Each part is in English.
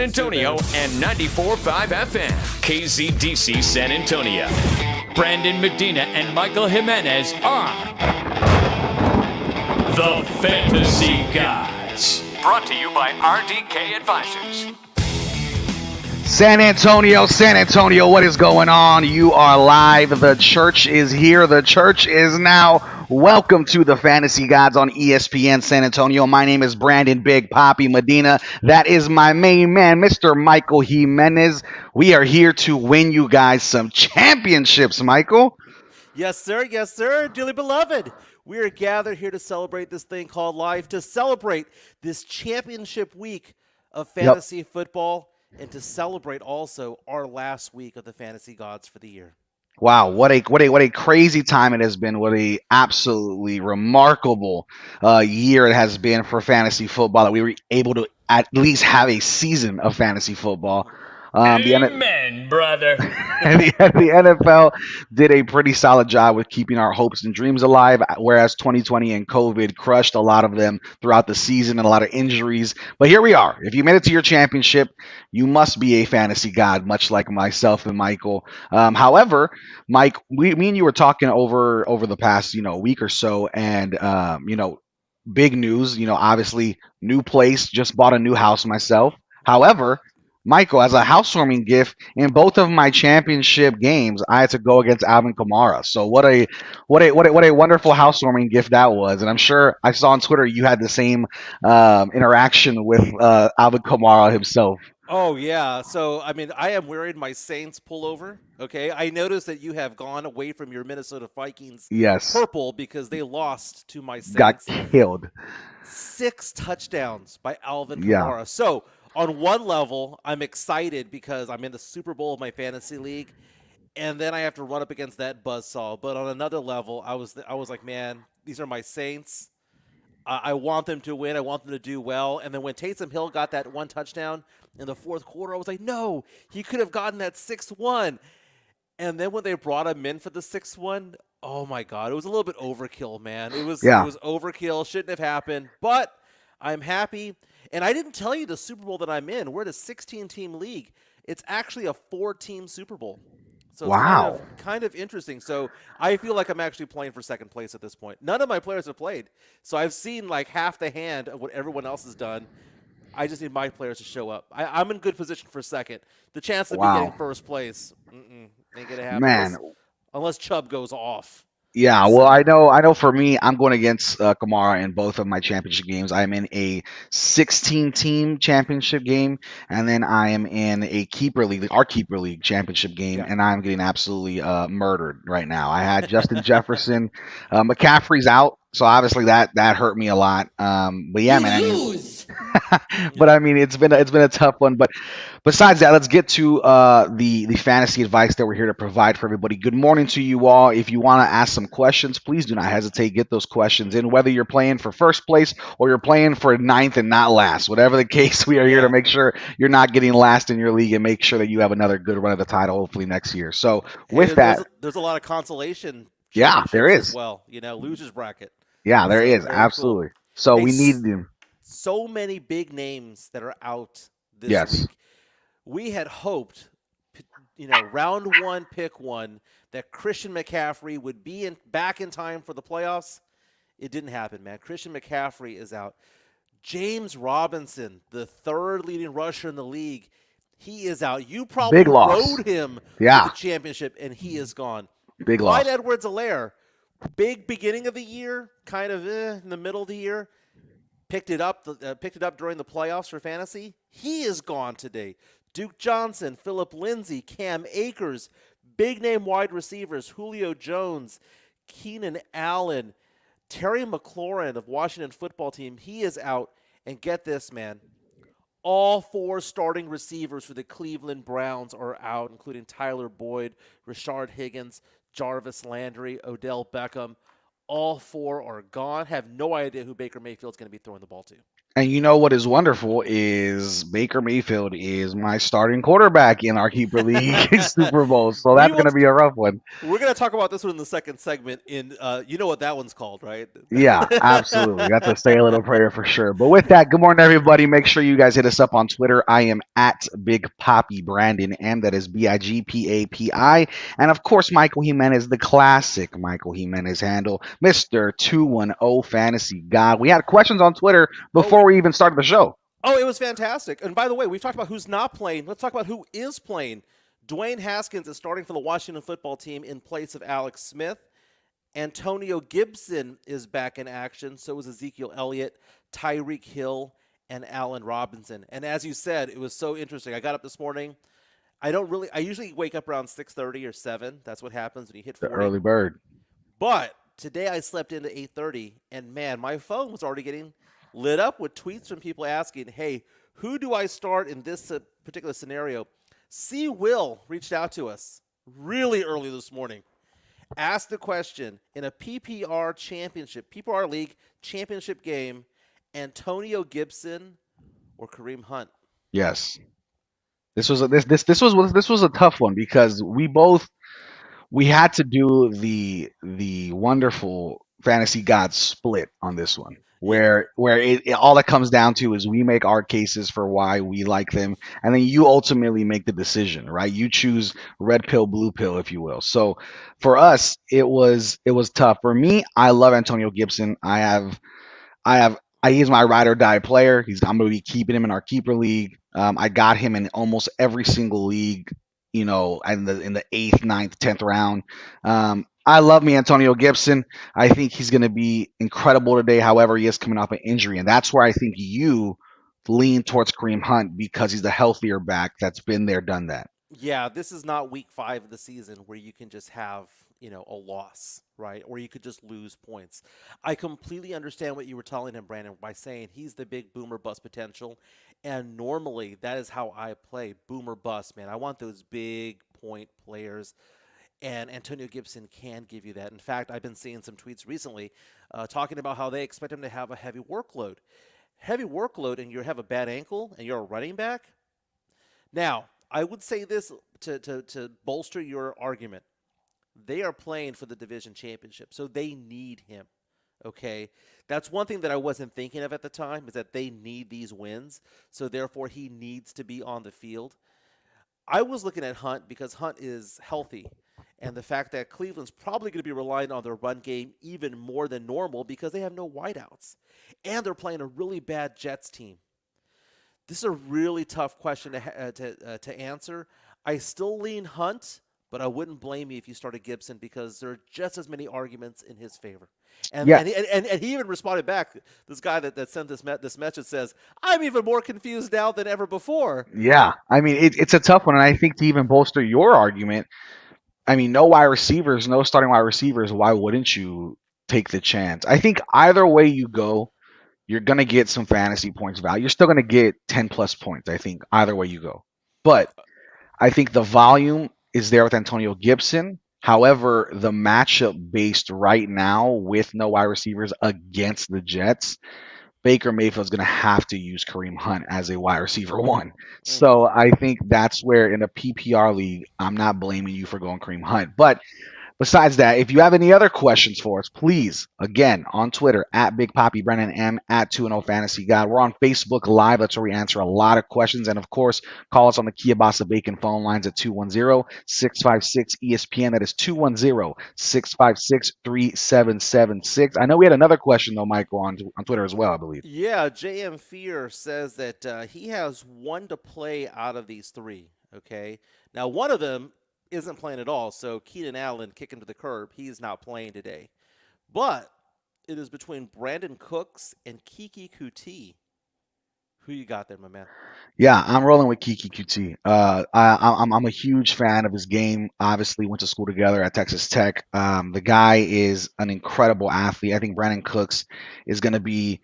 Antonio and 94.5 FM, KZDC San Antonio. Brandon Medina and Michael Jimenez are the Fantasy Gods. Brought to you by RDK Advisors. San Antonio, what is going on? You are live. The church is here. The church is now. Welcome to the Fantasy Gods on ESPN San Antonio. My name is Brandon Big Papi Medina. That is my main man, Mr. Michael Jimenez. We are here to win you guys some championships, Michael. Yes, sir. Yes, sir. Dearly beloved, we are gathered here to celebrate this thing called life, to celebrate this championship week of fantasy football, and to celebrate also our last week of the Fantasy Gods for the year. Wow, what a crazy time it has been. What a absolutely remarkable year it has been for fantasy football, that we were able to at least have a season of fantasy football. Amen, brother. The NFL did a pretty solid job with keeping our hopes and dreams alive, whereas 2020 and COVID crushed a lot of them throughout the season and a lot of injuries. But here we are. If you made it to your championship, you must be a fantasy god, much like myself and Michael. However, Mike, me and you were talking over the past week or so, and big news. Obviously, new place, just bought a new house myself. However, Michael, as a housewarming gift, in both of my championship games, I had to go against Alvin Kamara. So what a wonderful housewarming gift that was. And I'm sure I saw on Twitter you had the same interaction with Alvin Kamara himself. Oh, yeah. So, I am wearing my Saints pullover, okay? I noticed that you have gone away from your Minnesota Vikings purple because they lost to my Saints. Got killed. 6 touchdowns by Alvin Kamara. Yeah. So, on one level, I'm excited because I'm in the Super Bowl of my fantasy league, and then I have to run up against that buzzsaw. But on another level, I was like, man, these are my Saints. I want them to win. I want them to do well. And then when Taysom Hill got that one touchdown in the fourth quarter, I was like, no, he could have gotten that 6-1. And then when they brought him in for the 6-1, oh, my God, it was a little bit overkill, man. It was overkill. Shouldn't have happened. But I'm happy. And I didn't tell you the Super Bowl that I'm in. We're in a 16-team league. It's actually a 4-team Super Bowl. So wow. It's kind of interesting. So I feel like I'm actually playing for second place at this point. None of my players have played. So I've seen like half the hand of what everyone else has done. I just need my players to show up. I'm in good position for second. The chance of me getting first place ain't going to happen. Man. Unless Chubb goes off. Yeah, well, I know for me, I'm going against Kamara in both of my championship games. I'm in a 16-team championship game, and then I am in a keeper league, our keeper league championship game, and I'm getting absolutely murdered right now. I had Justin Jefferson. McCaffrey's out, so obviously that hurt me a lot. But yeah, man. But I mean, it's been a tough one. But besides that, let's get to the fantasy advice that we're here to provide for everybody. Good morning to you all. If you want to ask some questions, please do not hesitate. Get those questions in, whether you're playing for first place or you're playing for ninth and not last. Whatever the case, we are here to make sure you're not getting last in your league and make sure that you have another good run of the title hopefully next year. So with that, there's a lot of consolation. Yeah, there is. As well, losers bracket. Yeah, there is. Absolutely. Cool. So we need them. So many big names that are out this week. We had hoped, round 1, pick 1, that Christian McCaffrey would be back in time for the playoffs. It didn't happen, man. Christian McCaffrey is out. James Robinson, the third leading rusher in the league, he is out. You probably rode him to the championship, and he is gone. Big loss. Clyde Edwards-Helaire, big beginning of the year, kind of in the middle of the year. Picked it up during the playoffs for fantasy. He is gone today. Duke Johnson, Phillip Lindsay, Cam Akers, big name wide receivers, Julio Jones, Keenan Allen, Terry McLaurin of Washington football team. He is out. And get this, man. All 4 starting receivers for the Cleveland Browns are out, including Tyler Boyd, Rashard Higgins, Jarvis Landry, Odell Beckham. All 4 are gone. Have no idea who Baker Mayfield's going to be throwing the ball to. And you know what is wonderful is Baker Mayfield is my starting quarterback in our keeper league Super Bowl. So we that's will. going to be a rough one. We're gonna talk about this one in the second segment. In you know what that one's called, right? Yeah, absolutely. Got to say a little prayer for sure. But with that, good morning, everybody. Make sure you guys hit us up on Twitter. I am at Big Poppy Brandon M. That is BIGPAPI. And of course, Michael Jimenez, the classic Michael Jimenez handle, Mr. 210 Fantasy God. We had questions on Twitter before we even started the show. Oh, it was fantastic. And by the way, we've talked about who's not playing. Let's talk about who is playing. Dwayne Haskins is starting for the Washington football team in place of Alex Smith. Antonio Gibson is back in action. So is Ezekiel Elliott, Tyreek Hill, and Allen Robinson. And as you said, it was so interesting. I got up this morning. I usually wake up around 6:30 or 7. That's what happens when you hit 40. The early bird. But today I slept into 8:30, and man, my phone was already getting lit up with tweets from people asking, hey, who do I start in this particular scenario? C. Will reached out to us really early this morning. Asked the question, in a PPR league championship game, Antonio Gibson or Kareem Hunt? Yes. This was a tough one because we had to do the wonderful fantasy gods split on this one, where all that comes down to is we make our cases for why we like them, and then you ultimately make the decision, right? You choose red pill, blue pill, if you will. So for us, it was tough. For me, I love Antonio Gibson. He's my ride or die player. I'm going to be keeping him in our keeper league. I got him in almost every single league, in the eighth, ninth, 10th round. I love me Antonio Gibson. I think he's going to be incredible today. However, he is coming off an injury, and that's where I think you lean towards Kareem Hunt because he's the healthier back that's been there, done that. Yeah, this is not week 5 of the season where you can just have, a loss, right? Or you could just lose points. I completely understand what you were telling him, Brandon, by saying he's the big boomer bust potential. And normally that is how I play, boomer bust, man. I want those big point players. And Antonio Gibson can give you that. In fact, I've been seeing some tweets recently talking about how they expect him to have a heavy workload. Heavy workload and you have a bad ankle and you're a running back? Now, I would say this to bolster your argument. They are playing for the division championship, so they need him. Okay? That's one thing that I wasn't thinking of at the time, is that they need these wins, so therefore he needs to be on the field. I was looking at Hunt because Hunt is healthy, and the fact that Cleveland's probably going to be relying on their run game even more than normal because they have no wideouts, and they're playing a really bad Jets team. This is a really tough question to answer. I still lean Hunt, but I wouldn't blame you if you started Gibson because there are just as many arguments in his favor. And Yeah. and he even responded back. This guy that sent this message says, "I'm even more confused now than ever before." Yeah. I mean, it's a tough one, and I think to even bolster your argument, I mean, no wide receivers, no starting wide receivers. Why wouldn't you take the chance? I think either way you go, you're going to get some fantasy points value. You're still going to get 10 plus points, I think, either way you go. But I think the volume is there with Antonio Gibson. However, the matchup based right now with no wide receivers against the Jets, Baker Mayfield's going to have to use Kareem Hunt as a wide receiver one. So I think that's where in a PPR league, I'm not blaming you for going Kareem Hunt. But besides that, if you have any other questions for us, please, again, on Twitter, at Big Poppy Brennan M, at 2 Fantasy God. We're on Facebook Live. That's where we answer a lot of questions. And, of course, call us on the Kielbasa Bacon phone lines at 210-656-ESPN. That is 210-656-3776. I know we had another question, though, Michael, on Twitter as well, I believe. Yeah, JM Fear says that he has one to play out of these 3, okay? Now, one of them isn't playing at all, so Keenan Allen kicking to the curb. He is not playing today. But it is between Brandon Cooks and Kiki Couti. Who you got there, my man? Yeah, I'm rolling with Kiki Couti. I'm a huge fan of his game. Obviously, went to school together at Texas Tech. The guy is an incredible athlete. I think Brandon Cooks is going to be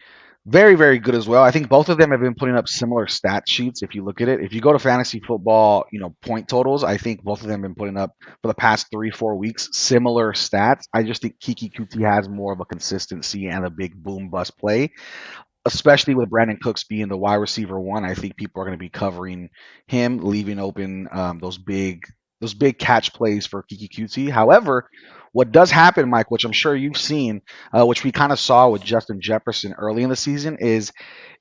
very, very good as well. I think both of them have been putting up similar stat sheets. If you look at it, if you go to fantasy football, point totals, I think both of them have been putting up for the past 3-4 weeks similar stats. I just think Kiki Couti has more of a consistency and a big boom bust play. especially with Brandon Cooks being the wide receiver one. I think people are going to be covering him, leaving open those big catch plays for Kiki Couti. However, what does happen, Mike, which I'm sure you've seen, which we kind of saw with Justin Jefferson early in the season, is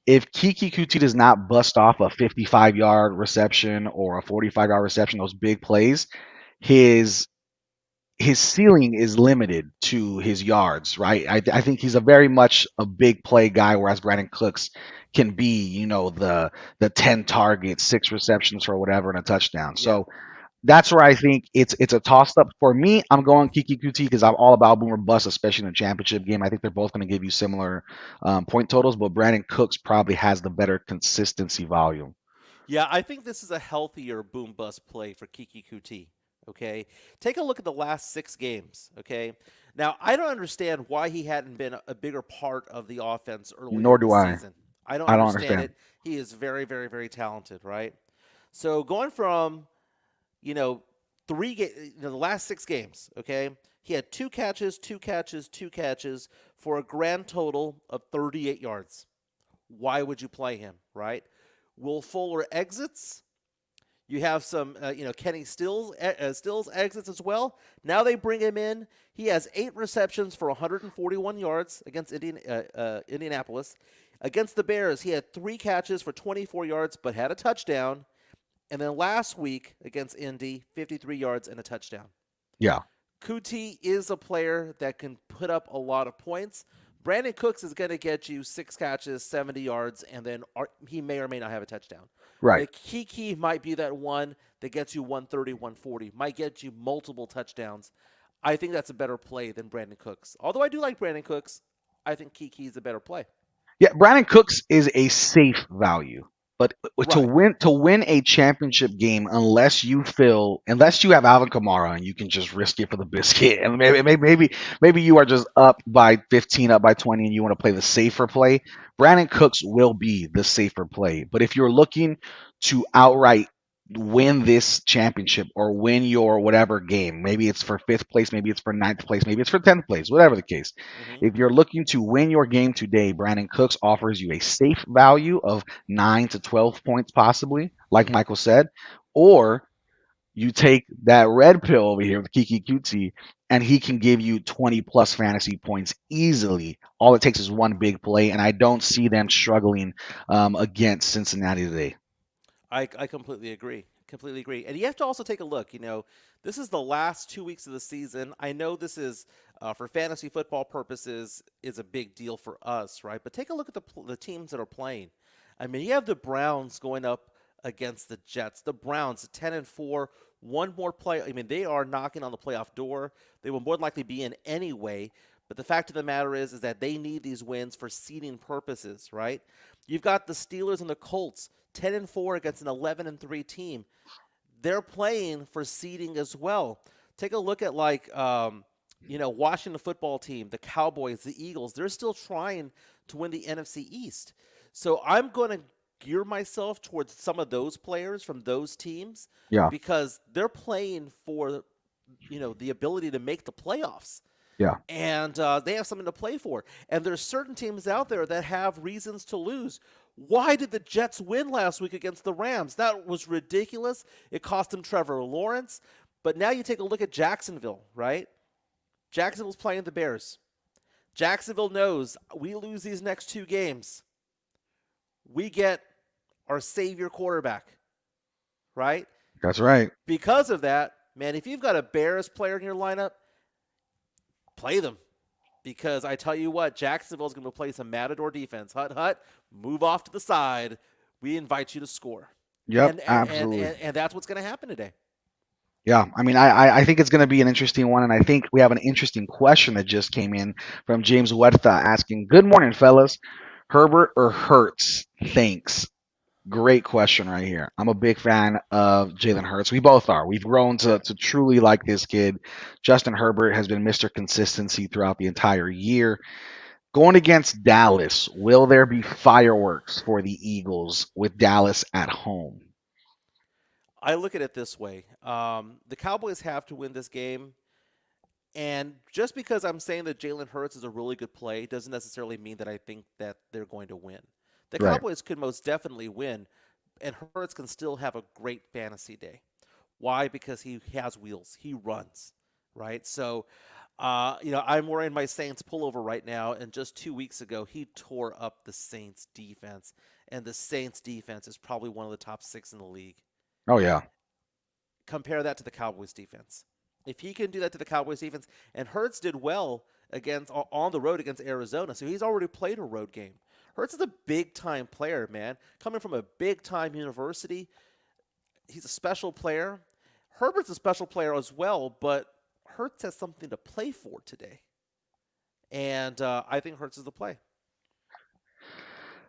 if Kiki Couti does not bust off a 55-yard reception or a 45-yard reception, those big plays, his his ceiling is limited to his yards, right? I think he's a very much a big play guy, whereas Brandon Cooks can be, the 10 targets, 6 receptions for whatever and a touchdown. Yeah. So that's where I think it's a toss up for me. I'm going Kiki Kuti because I'm all about boomer bust, especially in a championship game. I think they're both going to give you similar point totals, but Brandon Cooks probably has the better consistency volume. Yeah, I think this is a healthier boom bust play for Kiki Kuti. Okay, take a look at the last 6 games. Okay, now I don't understand why he hadn't been a bigger part of the offense earlier Nor in the do I. season. I don't I don't understand understand. it. He is very, very, very talented, right? So going from you know the last 6 games. Okay, he had 2 catches, 2 catches, 2 catches for a grand total of 38 yards. Why would you play him, right? Will Fuller exits. You have some, Kenny Stills exits as well. Now they bring him in. He has 8 receptions for 141 yards against Indianapolis. Against the Bears, he had 3 catches for 24 yards, but had a touchdown. And then last week against Indy, 53 yards and a touchdown. Yeah. Couti is a player that can put up a lot of points. Brandon Cooks is going to get you 6 catches, 70 yards, and then he may or may not have a touchdown. Right. But Kiki might be that one that gets you 130, 140, might get you multiple touchdowns. I think that's a better play than Brandon Cooks. Although I do like Brandon Cooks, I think Kiki is a better play. Yeah, Brandon Cooks is a safe value. But to Right. win a championship game, unless you have Alvin Kamara and you can just risk it for the biscuit, and maybe you are just up by 15, up by 20, and you want to play the safer play, Brandon Cooks will be the safer play. But if you're looking to outright win this championship or win your whatever game, maybe it's for 5th place, maybe it's for 9th place, maybe it's for 10th place, whatever the case. Hmm. If you're looking to win your game today, Brandon Cooks offers you a safe value of 9 to 12 points, possibly, like Michael said, or you take that red pill over here with Kiki Kuti, and he can give you 20 plus fantasy points easily. All it takes is one big play, and I don't see them struggling against Cincinnati today. I completely agree. Completely agree. And you have to also take a look. This is the last 2 weeks of the season. I know this is, for fantasy football purposes, is a big deal for us, right? But take a look at the teams that are playing. I mean, you have the Browns going up against the Jets. The Browns, 10-4, one more play. I mean, they are knocking on the playoff door. They will more than likely be in anyway. But the fact of the matter is that they need these wins for seeding purposes, right? You've got the Steelers and the Colts, 10-4 against an 11-3 team. They're playing for seeding as well. Take a look at Washington football team, the Cowboys, the Eagles. They're still trying to win the NFC East. So I'm going to gear myself towards some of those players from those teams Yeah, because they're playing for the ability to make the playoffs. yeah. And they have something to play for. And there's certain teams out there that have reasons to lose. Why did the Jets win last week against the Rams? That was ridiculous. It cost them Trevor Lawrence. But now you take a look at Jacksonville, right? Jacksonville's playing the Bears. Jacksonville knows we lose these next 2 games. We get our savior quarterback, right? That's right. Because of that, man, if you've got a Bears player in your lineup, play them. Because I tell you what, Jacksonville's going to play some Matador defense. Hut, move off to the side. We invite you to score. Yep, And absolutely. and that's what's going to happen today. Yeah, I mean, I think it's going to be an interesting one, and I think we have an interesting question that just came in from James Huerta asking, "Good morning, fellas. Herbert or Hurts? Thanks." Great question right here. I'm a big fan of Jalen Hurts. We both are. We've grown to truly like this kid. Justin Herbert has been Mr. Consistency throughout the entire year. Going against Dallas, will there be fireworks for the Eagles with Dallas at home? I look at it this way. The Cowboys have to win this game. And just because I'm saying that Jalen Hurts is a really good play doesn't necessarily mean that I think that they're going to win. The Right. Cowboys could most definitely win, and Hurts can still have a great fantasy day. Why? Because he has wheels. He runs, right? So, I'm wearing my Saints pullover right now, and just 2 weeks ago, he tore up the Saints defense, and the Saints defense is probably one of the top 6 in the league. Oh yeah. Compare that to the Cowboys defense. If he can do that to the Cowboys defense, and Hurts did well against on the road against Arizona, so he's already played a road game. Hurts is a big time player, man. Coming from a big time university, he's a special player. Herbert's a special player as well, but Hurts has something to play for today, and I think Hurts is the play.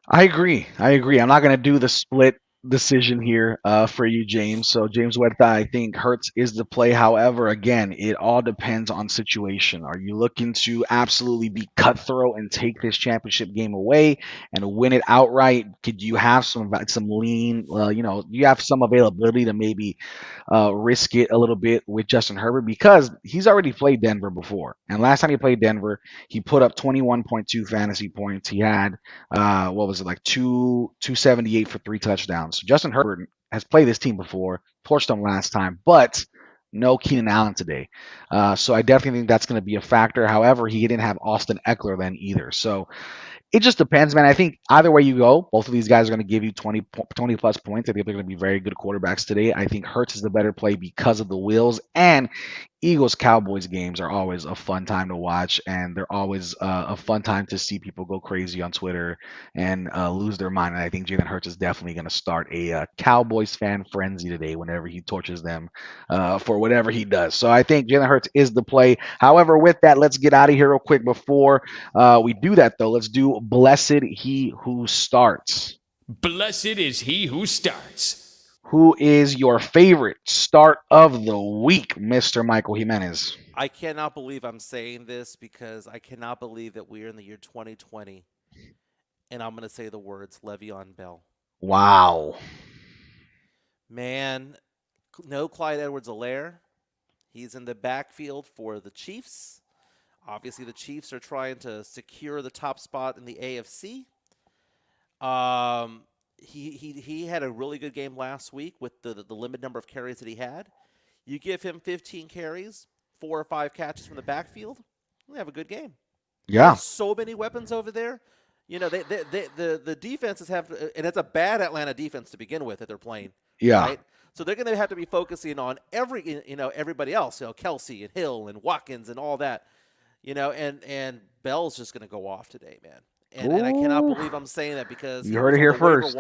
I agree. I agree. I'm not going to do the split decision here for you, James. So, James Huerta, I think Hurts is the play. However, again, it all depends on situation. Are you looking to absolutely be cutthroat and take this championship game away and win it outright? Could you have some lean? You have some availability to maybe risk it a little bit with Justin Herbert because he's already played Denver before. And last time he played Denver, he put up 21.2 fantasy points. He had what was it like 278 for 3 touchdowns. So Justin Herbert has played this team before, torched them last time, but no Keenan Allen today. So I definitely think that's going to be a factor. However, he didn't have Austin Eckler then either. So it just depends, man. I think either way you go, both of these guys are going to give you 20 plus points. I think they're going to be very good quarterbacks today. I think Hurts is the better play because of the wheels. And Eagles Cowboys games are always a fun time to watch, and they're always a fun time to see people go crazy on Twitter and lose their mind. And I think Jalen Hurts is definitely going to start a Cowboys fan frenzy today whenever he torches them for whatever he does. So I think Jalen Hurts is the play. However, with that, let's get out of here real quick before we do that, though. Let's do Blessed He Who Starts. Blessed is he who starts. Who is your favorite start of the week, Mr. Michael Jimenez? I cannot believe I'm saying this because I cannot believe that we are in the year 2020, and I'm going to say the words Le'Veon Bell. Wow. Man, no Clyde Edwards-Helaire. He's in the backfield for the Chiefs. Obviously, the Chiefs are trying to secure the top spot in the AFC. He had a really good game last week with the limited number of carries that he had. You give him 15 carries, 4 or 5 catches from the backfield, we have a good game. Yeah. There's so many weapons over there. The defenses have, and it's a bad Atlanta defense to begin with that they're playing. Yeah. Right? So they're going to have to be focusing on everybody else, Kelsey and Hill and Watkins and all that, and Bell's just going to go off today, man. And I cannot believe I'm saying that because you heard it here first.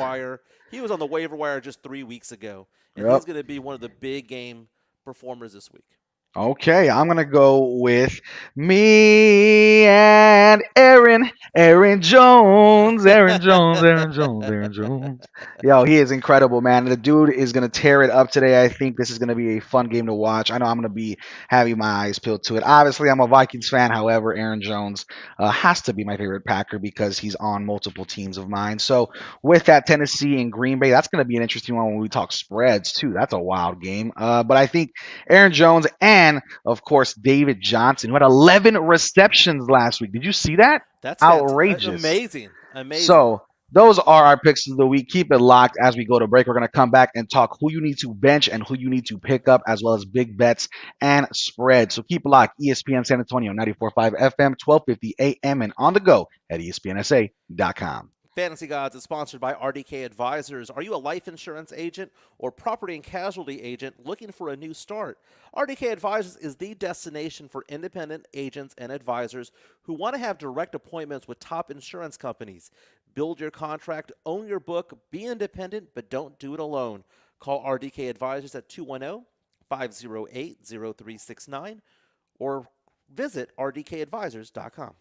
He was on the waiver wire just 3 weeks ago, and Yep. he's going to be one of the big game performers this week. Okay, I'm going to go with me and Aaron Jones. Aaron Jones. Yo, he is incredible, man. The dude is going to tear it up today. I think this is going to be a fun game to watch. I know I'm going to be having my eyes peeled to it. Obviously, I'm a Vikings fan. However, Aaron Jones has to be my favorite Packer because he's on multiple teams of mine. So with that, Tennessee and Green Bay, that's going to be an interesting one when we talk spreads, too. That's a wild game. But I think Aaron Jones and, of course, David Johnson, who had 11 receptions last week. Did you see that? That's outrageous. Amazing. So those are our picks of the week. Keep it locked as we go to break. We're going to come back and talk who you need to bench and who you need to pick up, as well as big bets and spreads. So keep it locked. ESPN San Antonio, 94.5 FM, 1250 AM, and on the go at ESPNSA.com. Fantasy Gods is sponsored by RDK Advisors. Are you a life insurance agent or property and casualty agent looking for a new start? RDK Advisors is the destination for independent agents and advisors who want to have direct appointments with top insurance companies. Build your contract, own your book, be independent, but don't do it alone. Call RDK Advisors at 210-508-0369 or visit rdkadvisors.com.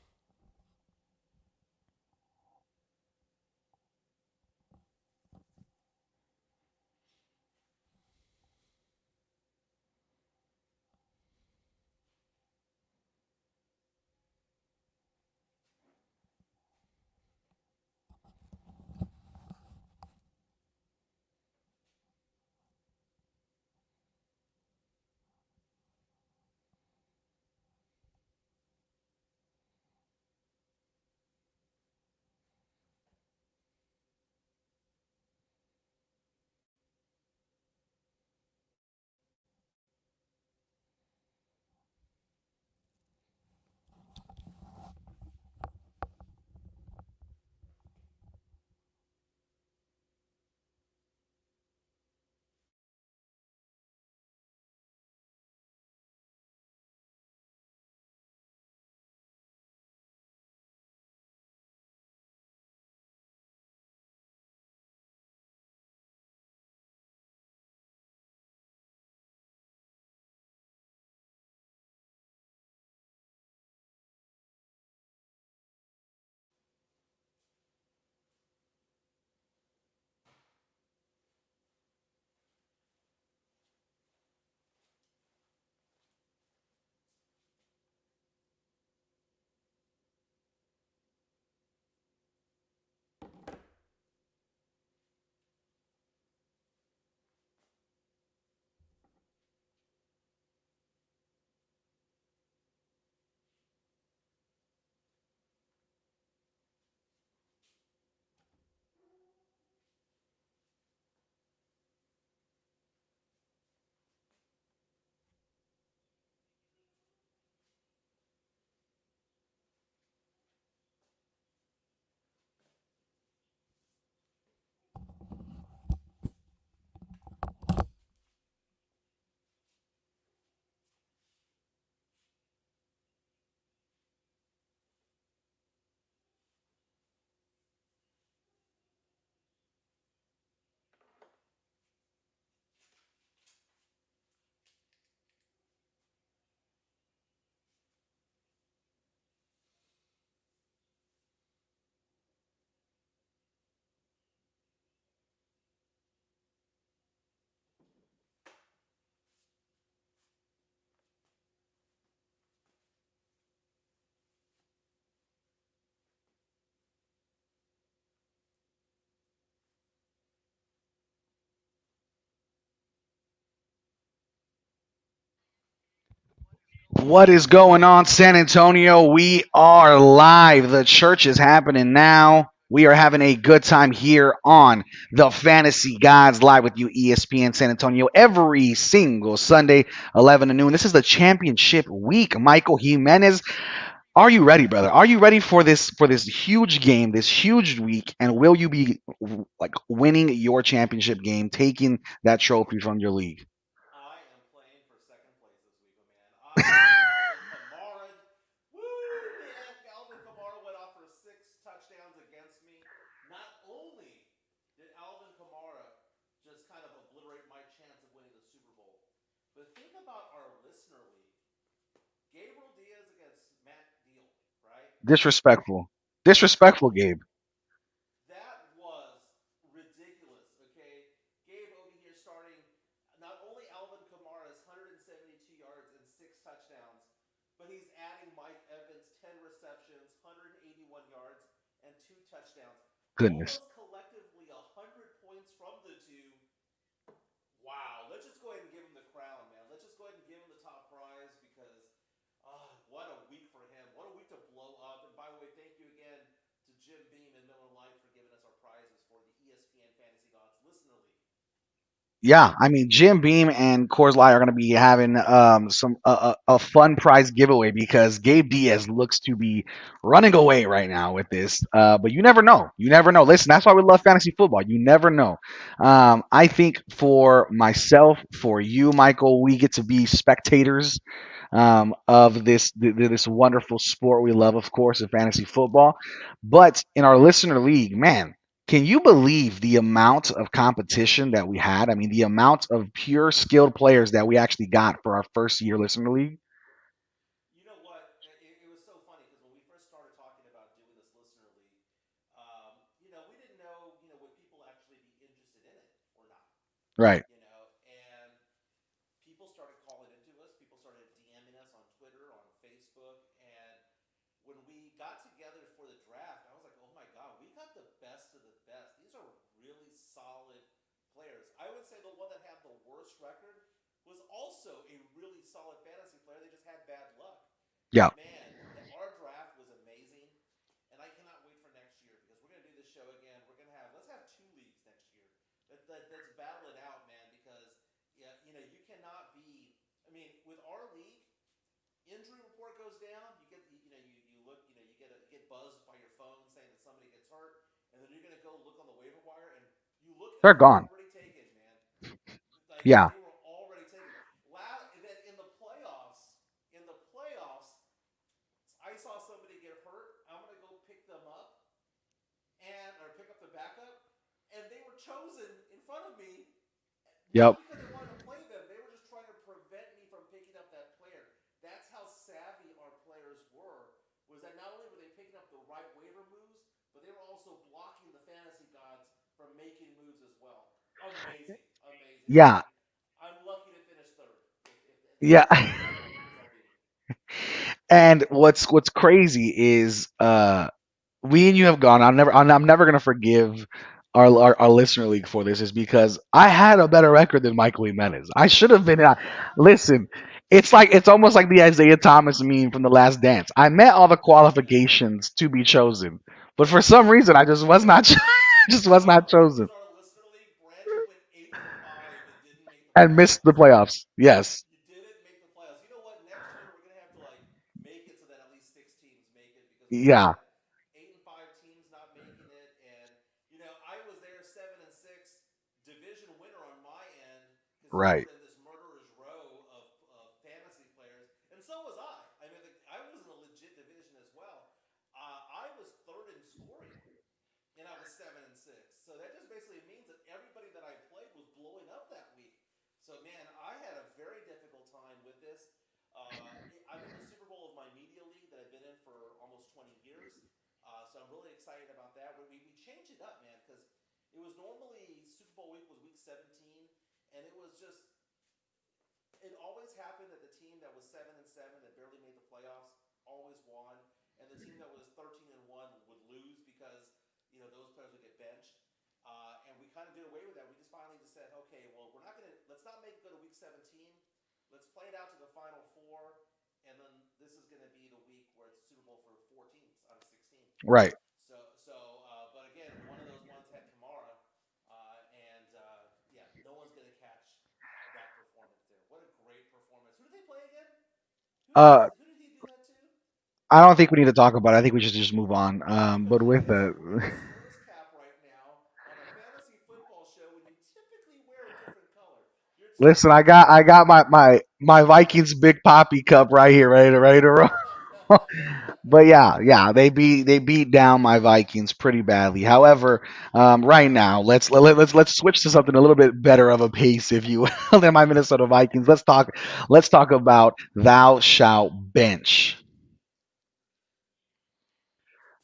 What is going on, San Antonio? We are live. The church is happening now. We are having a good time here on the Fantasy Gods live with you, ESPN San Antonio, every single Sunday, 11 to noon. This is the championship week. Michael Jimenez, are you ready, brother? Are you ready for this huge game, this huge week? And will you be like winning your championship game, taking that trophy from your league? I am playing for second place this week, man. I have Alvin Kamara. Woo, man. Alvin Kamara went off for 6 touchdowns against me. Not only did Alvin Kamara just kind of obliterate my chance of winning the Super Bowl, but think about our listener league. Gabriel Diaz against Matt Deal, right? Disrespectful. Disrespectful, Gabe. That was ridiculous. Okay, Gabe over here starting not only Alvin Kamara's 172 yards and 6 touchdowns, but he's adding Mike Evans 10 receptions, 181 yards, and 2 touchdowns. Goodness. Almost collectively 100 points from the two. Wow, let's just go ahead and give him the crown, man. Let's just go ahead and give him the top prize because what a week for him. What a week to blow up. And by the way, thank you again to Jim Beam and Miller Lite for giving us our prizes for the ESPN Fantasy Gods Listener League. Yeah, I mean Jim Beam and Coors Light are going to be having some a fun prize giveaway because Gabe Diaz looks to be running away right now with this. But you never know. You never know. Listen, that's why we love fantasy football. You never know. I think for myself, for you, Michael, we get to be spectators of this wonderful sport we love, of course, of fantasy football. But in our listener league, man, can you believe the amount of competition that we had? I mean, the amount of pure skilled players that we actually got for our first year listener league. You know what? It was so funny because when we first started talking about doing this listener league, we didn't know, would people actually be interested in it or not, Right. and people started calling into us. People started DMing us on Twitter, on Facebook, and when we got together for the draft, I was like, oh my God, we got the best of the best. These are really solid players. I would say the one that had the worst record was also a really solid fantasy player. They just had bad luck. Yeah. But man, our draft was amazing, and I cannot wait for next year because we're going to do this show again. Let's have 2 leagues next year. Let's battle it out, man, because yeah, you cannot be. I mean, with our league, injury report goes down, you get you look, you get buzzed by your phone saying that somebody gets hurt, and then you're gonna go look on the waiver wire and you look and They're they're gone. already taken, man. Like Yeah. they were already taken. And then in the playoffs, I saw somebody get hurt. I'm gonna go pick them up or pick up the backup, and they were chosen in front of me. Yep. Not because they wanted to play them, they were just trying to prevent me from picking up that player. That's how savvy our players were. Was that not only were they picking up the right waiver moves, but they were also blocking the fantasy gods from making moves as well. Amazing, amazing. Yeah. I'm lucky to finish third. Yeah. That's what the result being. And what's crazy is we and you have gone. I'm never gonna forgive our listener league for this is because I had a better record than Michael Jimenez. I should have been. Listen, it's almost like the Isaiah Thomas meme from The Last Dance. I met all the qualifications to be chosen, but for some reason I just was not just was not chosen In our listener league, Brandon went 8-5 and didn't make the and missed playoffs. the playoffs. Yes. You didn't make the playoffs. You know what? Next year we're gonna have to make it so that at least 6 teams make it because we Yeah. had 8-5 teams not making it, and I was there 7-6, division winner on my end because you Right. were in this murderer's row of fantasy players, and so was I. I mean, I was in a legit division as well. I was third in scoring and I was 7-6. So that just basically means that everybody that I played was blowing up that week. So man, I had a very difficult time with this. I'm in the Super Bowl of my media league that I've been in for almost 20 years. So I'm really excited about that. We changed it up, man, because it was normally Super Bowl week was week 17, and it was just it always happened that the team that was 7-7 that barely made the playoffs always won, and the team that was 13-1 would lose because those players would get benched. And we kind of did away with that. We just finally just said, okay, well, let's not make it go to week 17. Let's play it out to the final four, and Right. But again, one of those ones had Kamara, and yeah, no one's gonna catch that performance there. What a great performance! Who did they play again? Uh, Who did he do that to? I don't think we need to talk about it. I think we should just move on. But with He's that, wearing a Steelers cap right now on a fantasy football show when you typically wear a different color. You're listen, typically I got my Vikings Big Poppy cup right here, ready to roll. But yeah, they beat down my Vikings pretty badly. However, right now let's switch to something a little bit better of a pace, if you will, than my Minnesota Vikings. Let's talk about thou shalt bench.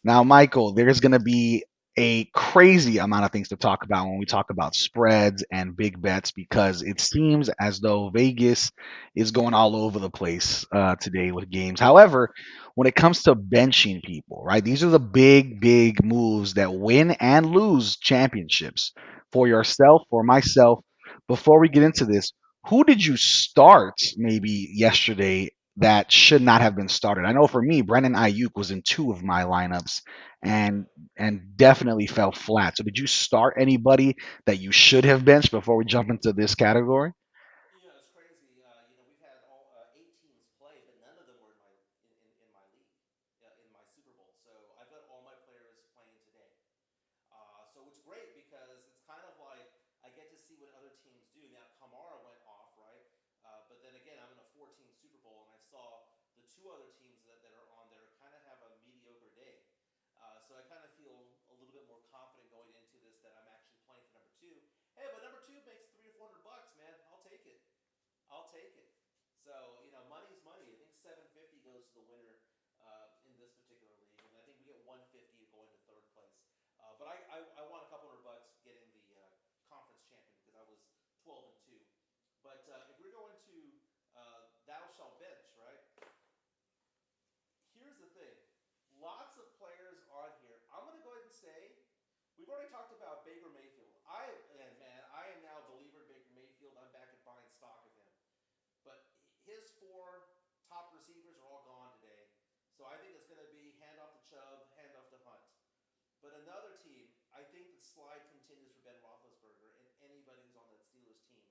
Now, Michael, there's going to be a crazy amount of things to talk about when we talk about spreads and big bets because it seems as though Vegas is going all over the place today with games. However, when it comes to benching people, right, these are the big moves that win and lose championships for yourself, for myself. Before we get into this, who did you start maybe yesterday that should not have been started? I know for me, Brendan Ayuk was in two of my lineups and definitely fell flat. So did you start anybody that you should have benched before we jump into this category? it's crazy. We've had all 8 teams play, but none of them were in my league, in my Super Bowl. So I've got all my players playing today. So it's great because it's kind of like I get to see what other teams do. Now Kamara went off, right? But then again, I'm in a 4-team Super Bowl, and I saw the two other teams that are on there kind of have a mediocre day. So I kind of feel a little bit more confident going into this that I'm actually playing for number two. Hey, but number two makes $300 or $400, man. I'll take it. I'll take it. So money's money. I think 750 goes to the winner in this particular league, and I think we get 150 to go into third place. But I won a couple $100 getting the conference champion because I was 12-2. But if we're going to thou shall bench, right? Here's the thing. Lots of players on here. I'm going to go ahead and say we've already talked about Baker Mayfield. I am now a believer in Baker Mayfield. I'm back at buying stock of him. But his four top receivers are all gone today. So I think it's going to be handoff to Chubb, handoff to Hunt. But another team, I think the slide continues for Ben Roethlisberger and anybody who's on that Steelers team.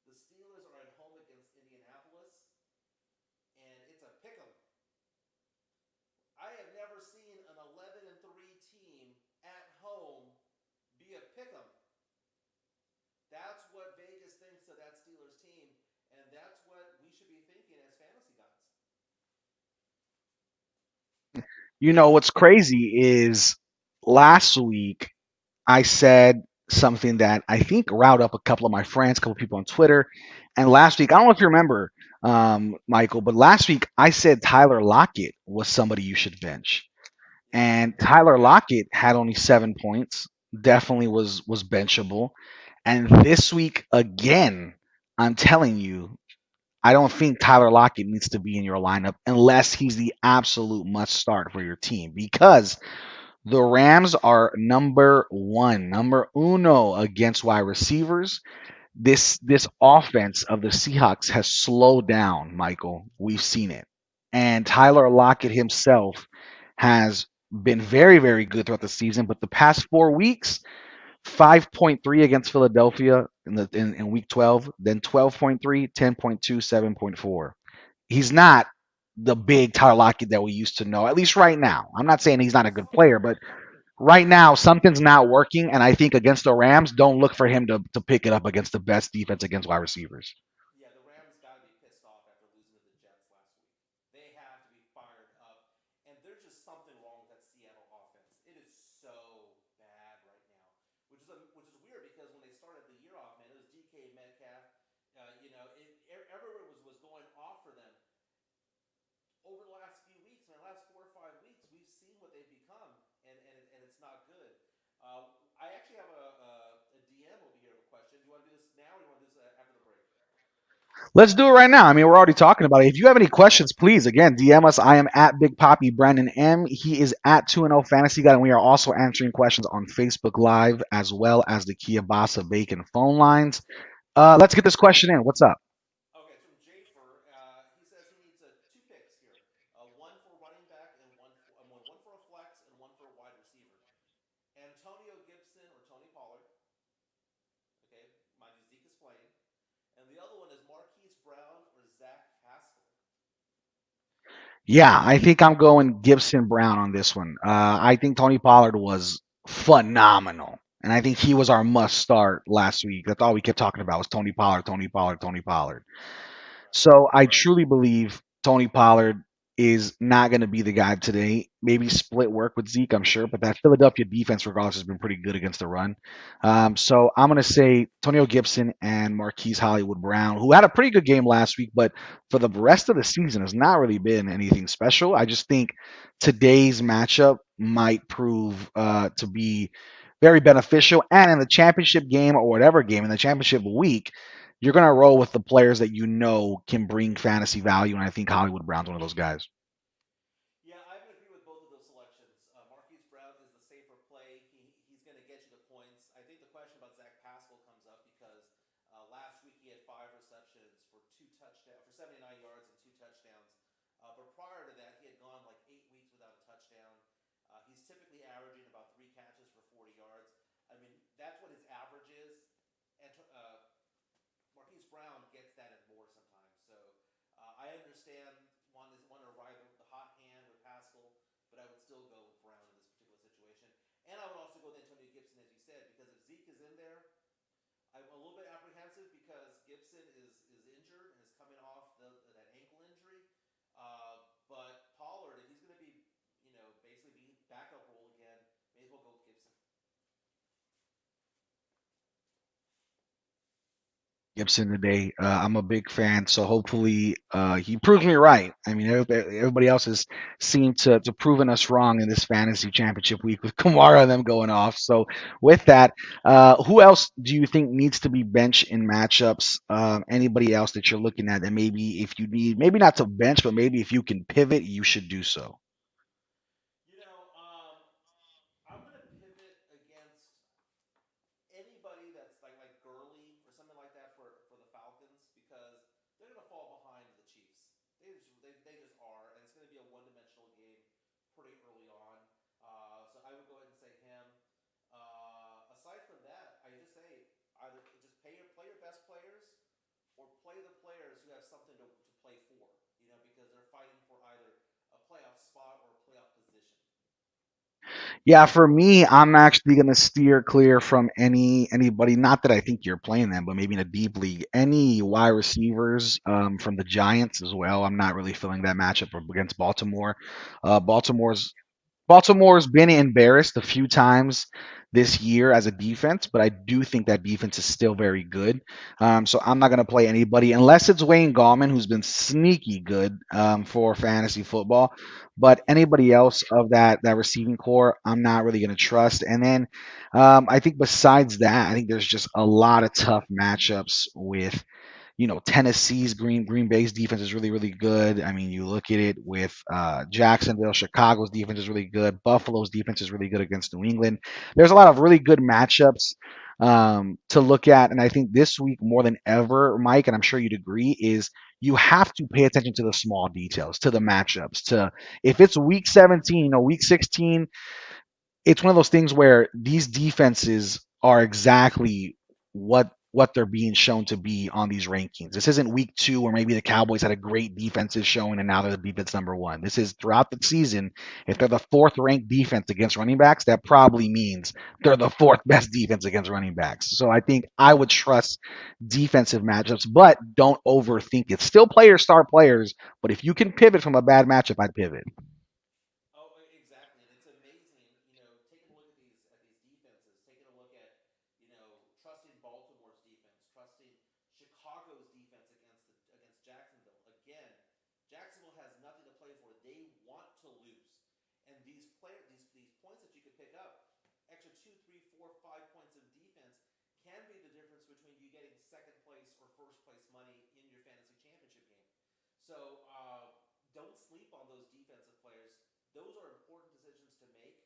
The Steelers are at home against Indianapolis, and it's a pick 'em. I have never seen an 11-3 team at home be a pick 'em. That's what Vegas thinks of that Steelers team, and that's what we should be thinking as fantasy gods. What's crazy is last week I said something that I think riled up a couple of my friends, a couple of people on Twitter. And last week, I don't know if you remember, Michael, but last week I said Tyler Lockett was somebody you should bench. Yeah. And Tyler Lockett had only 7 points. Definitely was benchable. And this week again, I'm telling you, I don't think Tyler Lockett needs to be in your lineup unless he's the absolute must start for your team because the Rams are number one, number uno against wide receivers. This offense of the Seahawks has slowed down, Michael. We've seen it. And Tyler Lockett himself has been very good throughout the season, but the past 4 weeks, 5.3 against Philadelphia in week 12, then 12.3, 10.2, 7.4. He's not the big Tyler Lockett that we used to know, at least right now. I'm not saying he's not a good player, but right now something's not working, and I think against the Rams, don't look for him to pick it up against the best defense against wide receivers. Yeah, the Rams got to be pissed off after losing to the Jets last week. They have to be fired up, and there's just something wrong with that Seattle offense. It is so bad right now, which is weird because when they started the year off, man, it was DK Metcalf. Everyone was going off for them. Over the last few weeks, man, last 4 or 5 weeks, we've seen what they've become, and it's not good. I actually have a DM over here of a question. Do you want to do this now, or do you want to do this after the break? Let's do it right now. I mean, we're already talking about it. If you have any questions, please again DM us. I am at Big Poppy Brandon M. He is at 2-0 Fantasy Guy, and we are also answering questions on Facebook Live as well as the Kiabasa Bacon phone lines. Let's get this question in. What's up? Okay, it's from Jafer. He says he needs two picks here, one for running back and one Yeah, I think I'm going Gibson Brown on this one. I think Tony Pollard was phenomenal. And I think he was our must start last week. That's all we kept talking about was Tony Pollard, Tony Pollard, Tony Pollard. Right. So I truly believe Tony Pollard is not going to be the guy today. Maybe split work with Zeke, I'm sure, but that Philadelphia defense, regardless, has been pretty good against the run. So I'm going to say Tonio Gibson and Marquise Hollywood Brown, who had a pretty good game last week, but for the rest of the season has not really been anything special. I just think today's matchup might prove to be very beneficial. And in the championship game or whatever game in the championship week, you're going to roll with the players that you know can bring fantasy value, and I think Hollywood Brown's one of those guys. Yeah, I would agree with both of those selections. Marquise Brown is the safer play. He's going to get you the points. I think the question about Zach Paschall comes up because last week he had 5 receptions for 2 touchdowns for 79 yards and 2 touchdowns. But prior to that, he had gone like 8 weeks without a touchdown. He's typically averaging about 3 catches for 40 yards. I mean, that's what his average is. And Marquise Brown gets that and more sometimes. So I understand one to ride the hot hand with Pascal, but I would still go with Brown in this particular situation. And I would also go with Antonio Gibson, as you said, because if Zeke is in there, I'm a little bit apprehensive because Gibson is injured and is coming off that ankle injury. But Pollard, if he's going to be, basically be backup role again, may as well go with Gibson. Gibson today. I'm a big fan, so hopefully he proves me right. I mean, everybody else has seemed to proven us wrong in this fantasy championship week with Kamara and them going off. So with that, who else do you think needs to be benched in matchups? Anybody else that you're looking at that maybe if you need, maybe not to bench, but maybe if you can pivot, you should do so. I'm going to pivot against anybody that's like Gurley or something like that for the Falcons because they're going to fall behind the Chiefs. They just are, and it's going to be a one-dimensional game pretty early on. So I would go ahead and say him. Aside from that, I just say either just play your best players or play the players who have something to play for. Because they're fighting for either a playoff spot or a playoff position. Yeah, for me, I'm actually gonna steer clear from anybody. Not that I think you're playing them, but maybe in a deep league, any wide receivers from the Giants as well. I'm not really feeling that matchup against Baltimore. Baltimore's Baltimore's been embarrassed a few times this year as a defense, but I do think that defense is still very good. So I'm not going to play anybody unless it's Wayne Gallman, who's been sneaky good for fantasy football. But anybody else of that receiving core, I'm not really going to trust. And then I think besides that, I think there's just a lot of tough matchups with Tennessee's Green Bay's defense is really, really good. I mean, you look at it with Jacksonville, Chicago's defense is really good. Buffalo's defense is really good against New England. There's a lot of really good matchups to look at, and I think this week more than ever, Mike, and I'm sure you'd agree, is you have to pay attention to the small details, to the matchups. To if it's week 17 or week 16, it's one of those things where these defenses are exactly what they're being shown to be on these rankings. This isn't week 2 where maybe the Cowboys had a great defensive showing and now they're the defense number 1. This is throughout the season. If they're the 4th ranked defense against running backs, that probably means they're the 4th best defense against running backs. So I think I would trust defensive matchups, but don't overthink it. Still players start players, but if you can pivot from a bad matchup, I'd pivot. Oh, exactly, and it's amazing. Taking a look at these defenses, taking a look at trusting Baltimore's defense, trusting Chicago's defense against Jacksonville. Again, Jacksonville has nothing to play for. They want to lose, and these points that you could pick up, extra 2, 3, 4, 5 points of defense, can be the difference between you getting second place or first place money in your fantasy championship game. So don't sleep on those defensive players. Those are important decisions to make.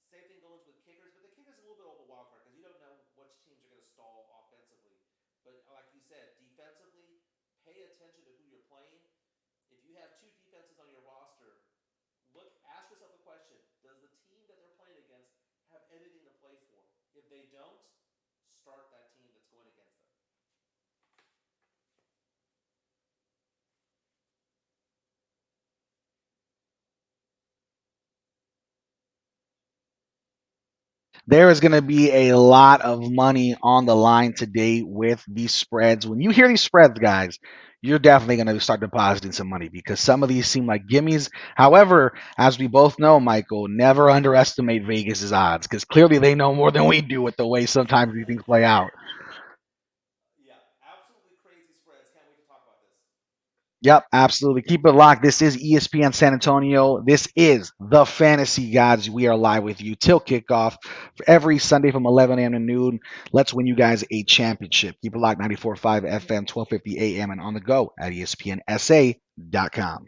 Same thing goes with kickers, but the kickers is a little bit of a wild card because you don't know which teams are going to stall offensively. But like you said, defensively, pay attention to who you're playing. If you have 2 defenses on your roster, ask yourself the question: does the team that they're playing against have anything to play for? If they don't, start that team that's going against them. There is going to be a lot of money on the line today with these spreads. When you hear these spreads, guys, you're definitely going to start depositing some money because some of these seem like gimmies. However, as we both know, Michael, never underestimate Vegas's odds because clearly they know more than we do with the way sometimes these things play out. Yeah, absolutely crazy spreads. Can't wait to talk about this. Yep, absolutely. Keep it locked. This is ESPN San Antonio. This is the Fantasy Gods. We are live with you till kickoff every Sunday from 11 a.m. to noon. Let's win you guys a championship. Keep it locked. 94.5 FM, 1250 AM, and on the go at ESPNSA.com.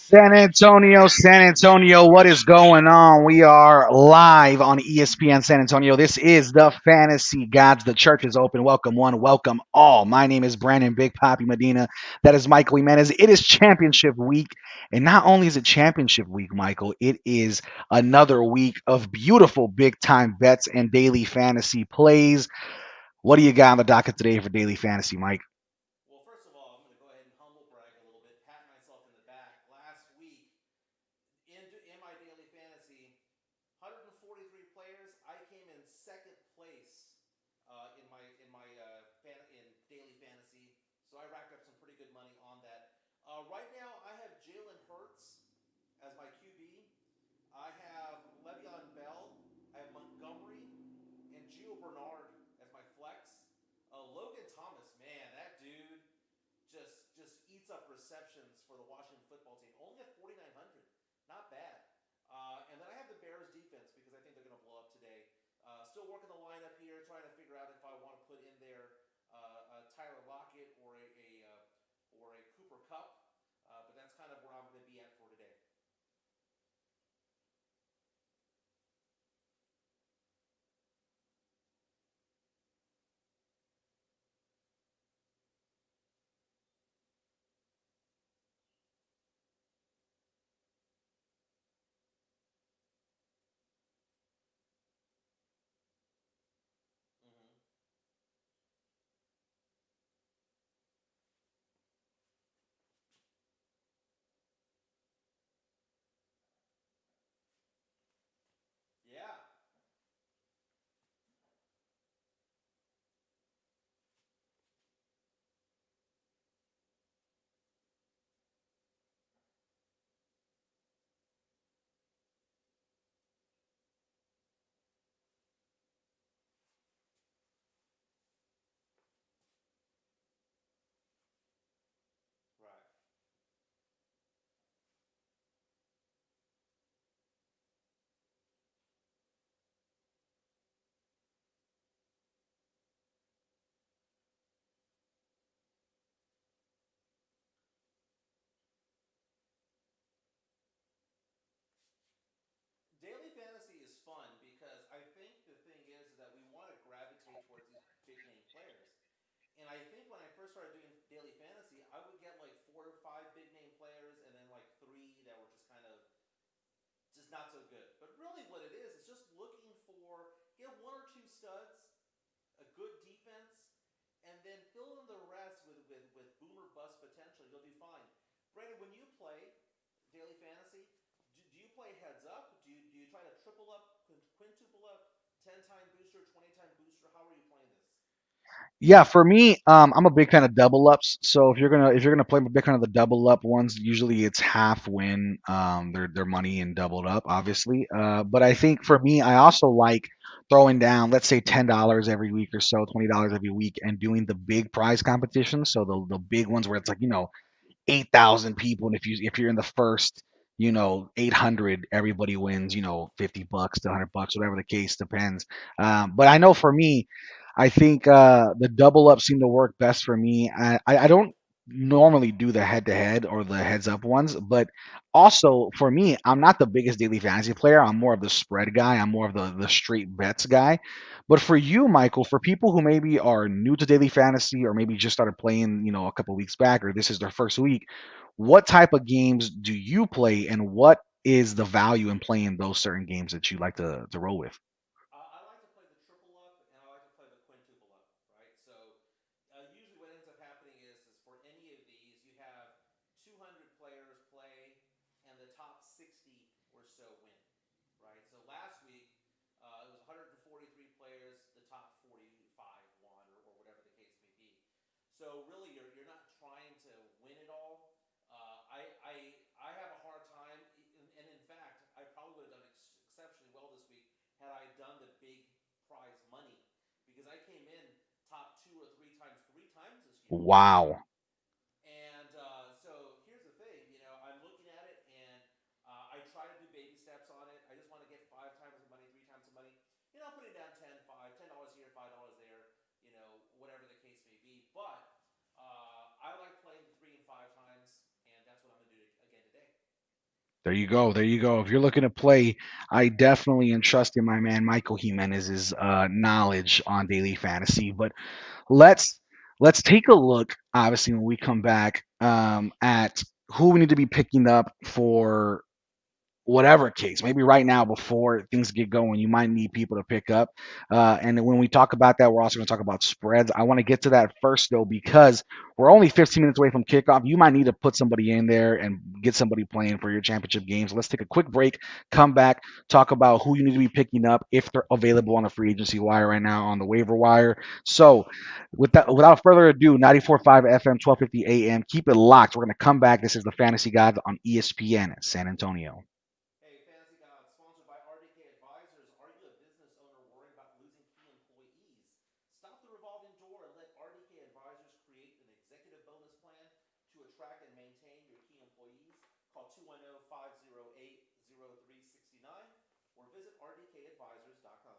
San Antonio, what is going on? We are live on ESPN San Antonio. This is the Fantasy Gods. The church is open. Welcome one, welcome all. My name is Brandon Big Poppy Medina. That is Michael Jimenez. It is championship week. And not only is it championship week, Michael, it is another week of beautiful big time bets and daily fantasy plays. What do you got on the docket today for daily fantasy, Mike? Well, first of all, I'm going to go ahead and humble brag a little bit, pat myself in the back. Last week, in my daily fantasy, 143 players. I came in second place in daily fantasy, so I racked up some pretty good money on that. Right now, I have Jalen Hurts as my QB. I have Le'Veon Bell. I have Montgomery and Gio Bernard as my flex. Logan Thomas, man, that dude just eats up receptions for the Washington football team. Only at 4,900, not bad. And then I have the Bears defense because I think they're going to blow up today. Still working the lineup here, trying to figure out if I want to put in there really what it is just looking for get one or two studs, a good defense, and then fill in the rest with boomer bust potential. You'll do fine. Brandon, when you play daily fantasy, do you play heads up? Do you try to triple up, quintuple up, 10-time booster, 20-time booster? How are you playing this? Yeah, for me, I'm a big fan of double ups. So if you're gonna play, I'm a big fan of the double up ones. Usually it's half win, their money and doubled up, obviously. But I think for me, I also like throwing down, let's say $10 every week or so, $20 every week, and doing the big prize competitions. So the big ones where it's like 8,000 people, and if you're in the first 800, everybody wins $50 to $100, whatever the case, depends. But I know for me, I think the double up seem to work best for me. I don't normally do the head to head or the heads up ones, but also for me, I'm not the biggest daily fantasy player. I'm more of the spread guy. I'm more of the straight bets guy. But for you, Michael, for people who maybe are new to daily fantasy or maybe just started playing, a couple weeks back, or this is their first week, what type of games do you play, and what is the value in playing those certain games that you like to roll with? I like to play the triple up, and I like to play the quintuple up, right? So usually what ends up happening is for any of these, you have 200 players play, and the top 60 or so win, right? So last week, it was 143 players, the top 45 won, or whatever the case may be. So really, you're not trying to win it all. I have a hard time, and in fact, I probably would have done exceptionally well this week had I done the big prize money, because I came in top two or three times this year. Wow. And so here's the thing, I'm looking at it, and I try to do baby steps on it. I just want to get five times the money, three times the money. I'm putting down $10 here, $5 there, whatever the case may be. But I like playing the three and five times, and that's what I'm going to do again today. There you go. There you go. If you're looking to play, I definitely entrust in my man Michael Jimenez's knowledge on daily fantasy. But let's let's take a look, obviously, when we come back, at who we need to be picking up for whatever case, maybe right now before things get going, you might need people to pick up. And then when we talk about that, we're also going to talk about spreads. I want to get to that first, though, because we're only 15 minutes away from kickoff. You might need to put somebody in there and get somebody playing for your championship games. Let's take a quick break, come back, talk about who you need to be picking up if they're available on the free agency wire right now on the waiver wire. So, without further ado, 94.5 FM, 1250 AM. Keep it locked. We're going to come back. This is the Fantasy Gods on ESPN San Antonio. Hey, Fantasy God, sponsored by RDK Advisors. Are you a business owner worried about losing key employees? Stop the revolving door and let RDK Advisors create an executive bonus plan to attract and maintain your key employees. Call 210-508-0369 or visit rdkadvisors.com.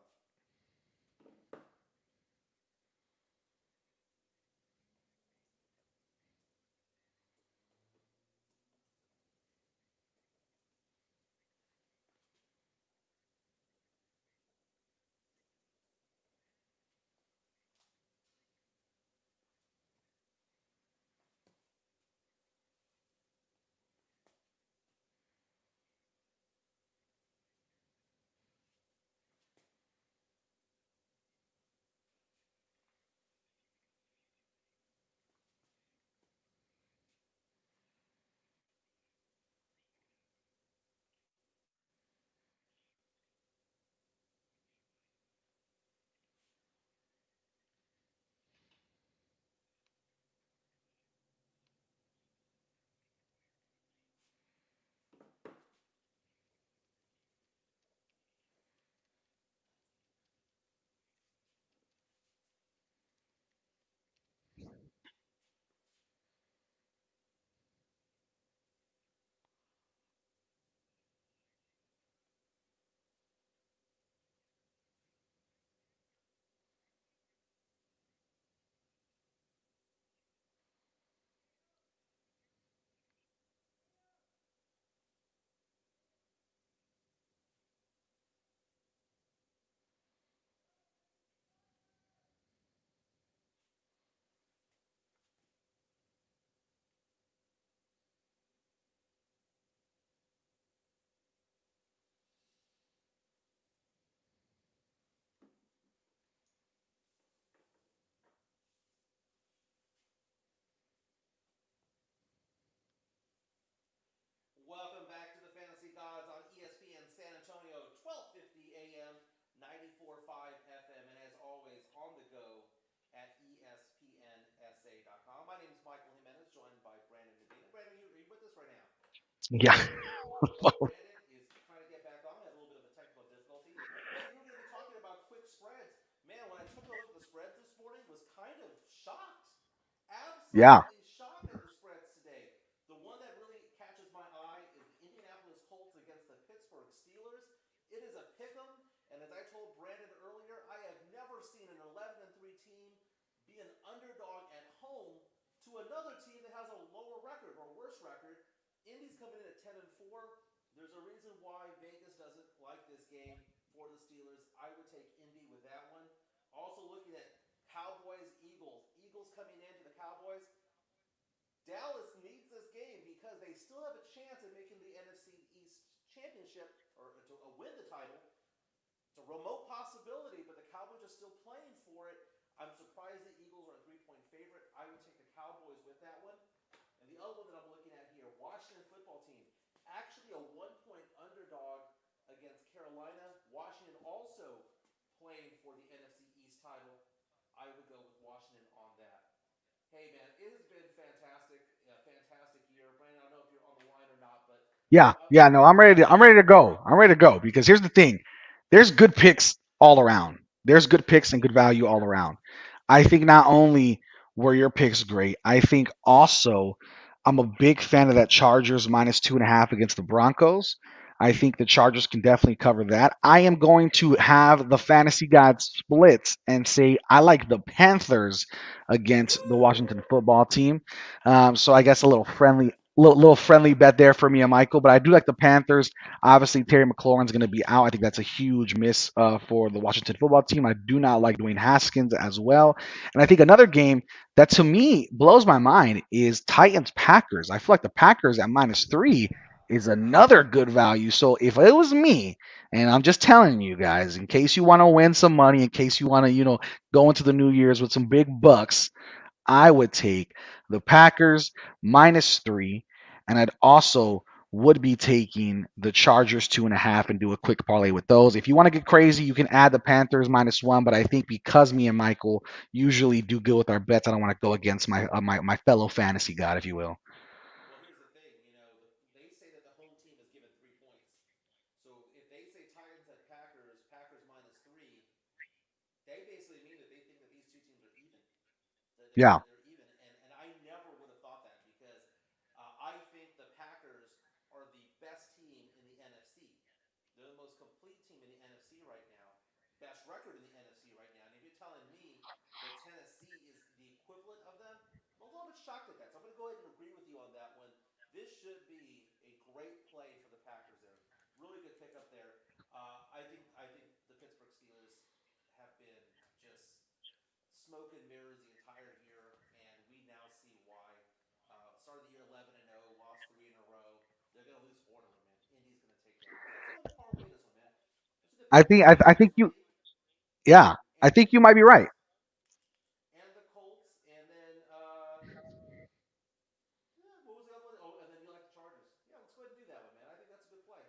Yeah. Brandon is trying to get back on. Has a little bit of a technical difficulty. Hey, we were going to be talking about quick spreads. Man, when I took a look at the spreads this morning, was kind of shocked. Yeah. Absolutely shocked at the spreads today. The one that really catches my eye is the Indianapolis Colts against the Pittsburgh Steelers. It is a pick 'em, and as I told Brandon earlier, I have never seen an 11-3 team be an underdog at home to another team that has a lower record or worse record. Indy's coming in at 10-4. There's a reason why Vegas doesn't like this game for the Steelers. I would take Indy with that one. Also looking at Cowboys Eagles. Eagles coming into the Cowboys. Dallas needs this game because they still have a chance at making the NFC East championship or to win the title. It's a remote possibility, but the Cowboys are still playing for it. I'm surprised the Eagles are a 3-point favorite. I would take the Cowboys with that one. And the other one that I'm looking at here, Washington football team, actually a 1-point underdog against Carolina. Washington also playing for the NFC East title. I would go with Washington on that. Hey man, it has been fantastic, a fantastic year. Brandon, I don't know if you're on the line or not, but Yeah, yeah, no, I'm ready to go. I'm ready to go because here's the thing. There's good picks all around. There's good picks and good value all around. I think not only were your picks great, I think also I'm a big fan of that Chargers minus 2.5 against the Broncos. I think the Chargers can definitely cover that. I am going to have the fantasy gods splits and say I like the Panthers against the Washington football team. So I guess a little friendly bet there for me and Michael, but I do like the Panthers. Obviously, Terry McLaurin's going to be out. I think that's a huge miss for the Washington football team. I do not like Dwayne Haskins as well. And I think another game that to me blows my mind is Titans Packers. I feel like the Packers at -3 is another good value. So if it was me, and I'm just telling you guys, in case you want to win some money, in case you want to, go into the New Year's with some big bucks, I would take the Packers -3, and I'd also would be taking the Chargers 2.5 and do a quick parlay with those. If you want to get crazy, you can add the Panthers -1, but I think because me and Michael usually do good with our bets, I don't want to go against my fellow fantasy god, if you will. well, here's the thing. They say that the home team is given 3 points. So if they say Titans at Packers, Packers -3, they basically mean that they think that these two teams are even. That Yeah, they're even, and I never would have thought that because I think the Packers are the best team in the NFC. They're the most complete team in the NFC right now, best record in the NFC right now. And if you're telling me that Tennessee is the equivalent of them, I'm a little bit shocked at that. So I'm going to go ahead and agree with you on that one. This should be a great play for the Packers there. Really good pickup there. I think the Pittsburgh Steelers have been just smoke and mirrors the entire year, and we now see why. Started the year 11-0, lost three in a row. They're going to lose four in a row, man. Indy's going to take them. So let's go ahead and parlay this one, man. Let's do the I Packers think minus you three yeah, I and think you might be right. the Colts, and then yeah, what was the other one? Oh, and then you like the Chargers. Yeah, let's go ahead and do that one, man. I think that's a good play.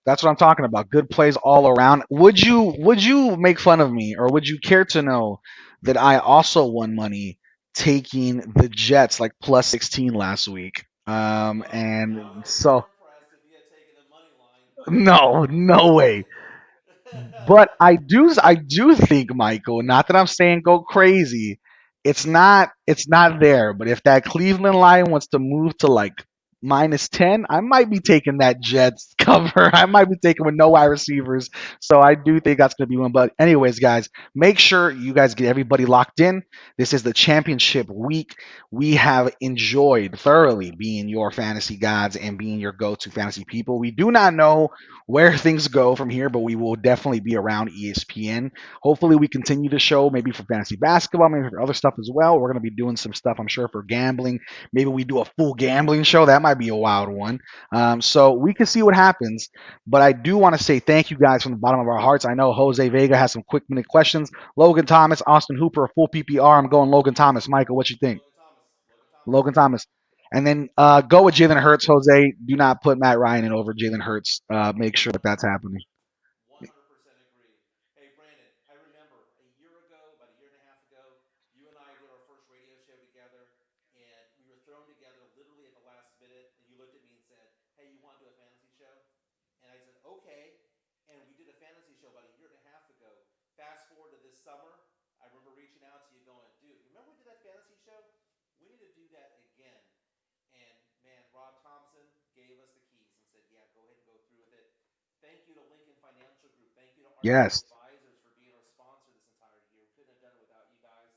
That's what I'm talking about. Good plays all around. Would you make fun of me, or would you care to know that I also won money taking the Jets like +16 last week? Oh, I And would have been so more impressed if you had taken the money line no, minus the no way. points. But I do think, Michael, not that I'm saying go crazy. It's not there. But if that Cleveland line wants to move to like -10, I might be taking that Jets cover. I might be taking with no wide receivers. So I do think that's gonna be one. But anyways, guys, make sure you guys get everybody locked in. This is the championship week. We have enjoyed thoroughly being your fantasy gods and being your go-to fantasy people. We do not know where things go from here, but we will definitely be around ESPN. Hopefully, we continue to show maybe for fantasy basketball, maybe for other stuff as well. We're going to be doing some stuff, I'm sure, for gambling. Maybe we do a full gambling show. That might be a wild one. So we can see what happens. But I do want to say thank you guys from the bottom of our hearts. I know Jose Vega has some quick minute questions. Logan Thomas, Austin Hooper, a full PPR. I'm going Logan Thomas. Michael, what you think? Logan Thomas. Logan Thomas. Logan Thomas. And then go with Jalen Hurts, Jose. Do not put Matt Ryan in over Jalen Hurts. Make sure that that's happening. 100% agree. Hey, Brandon, I remember a year ago, about a year and a half ago, you and I did our first radio show together, and we were thrown together literally at the last minute, and you looked at me and said, "Hey, you show about a year and a half ago. Fast forward to this summer, I remember reaching out to you going, dude, remember we did that fantasy show? We need to do that again. And man, Rob Thompson gave us the keys and said, yeah, go ahead and go through with it. Thank you to Lincoln Financial Group. Thank you to Architect Yes. Advisors for being our sponsor this entire year. We couldn't have done it without you guys.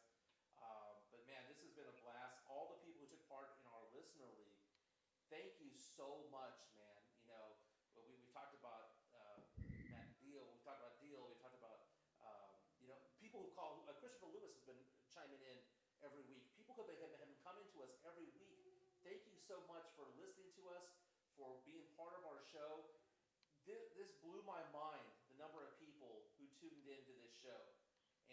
But man, this has been a blast. All the people who took part in our listener league, thank you so much, man. We talked about Matt Deal. We talked about Deal. We talked about people who call. Christopher Lewis has been chiming in every week. People have been coming to us every week. Thank you so much for listening to us, for being part of our show. This blew my mind, the number of people who tuned into this show.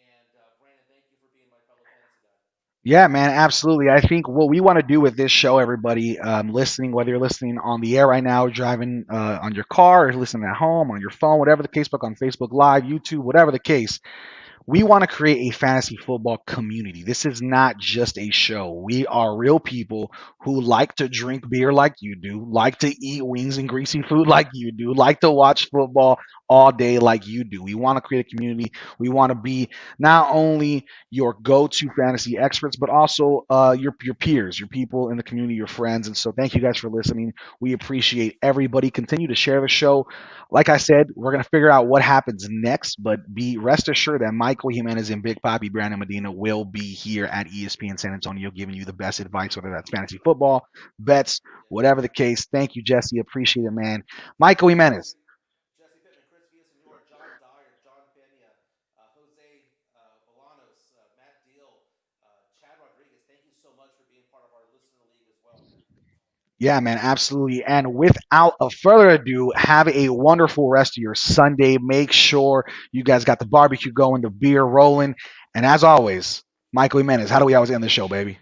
And Brandon, thank you for being my fellow fantasy guy. Yeah, man, absolutely. I think what we want to do with this show, everybody listening, whether you're listening on the air right now, driving on your car, or listening at home, on your phone, whatever the case, on Facebook Live, YouTube, whatever the case, we want to create a fantasy football community. This is not just a show. We are real people who like to drink beer like you do, like to eat wings and greasy food like you do, like to watch football all day like you do. We want to create a community. We want to be not only your go-to fantasy experts, but also your peers, your people in the community, your friends. And so thank you guys for listening. We appreciate everybody. Continue to share the show. Like I said, we're going to figure out what happens next, but be rest assured that Michael Jimenez and Big Papi Brandon Medina will be here at ESPN San Antonio giving you the best advice, whether that's fantasy football, bets, whatever the case. Thank you, Jesse. Appreciate it, man. Michael Jimenez. Jesse Pittman, Chris Villasenor, John Dyer, John Pena, Jose Bolanos, Matt Deal, Chad Rodriguez. Thank you so much for being part of our listener league as well. Yeah, man, absolutely. And without a further ado, have a wonderful rest of your Sunday. Make sure you guys got the barbecue going, the beer rolling. And as always, Michael Jimenez, how do we always end the show, baby?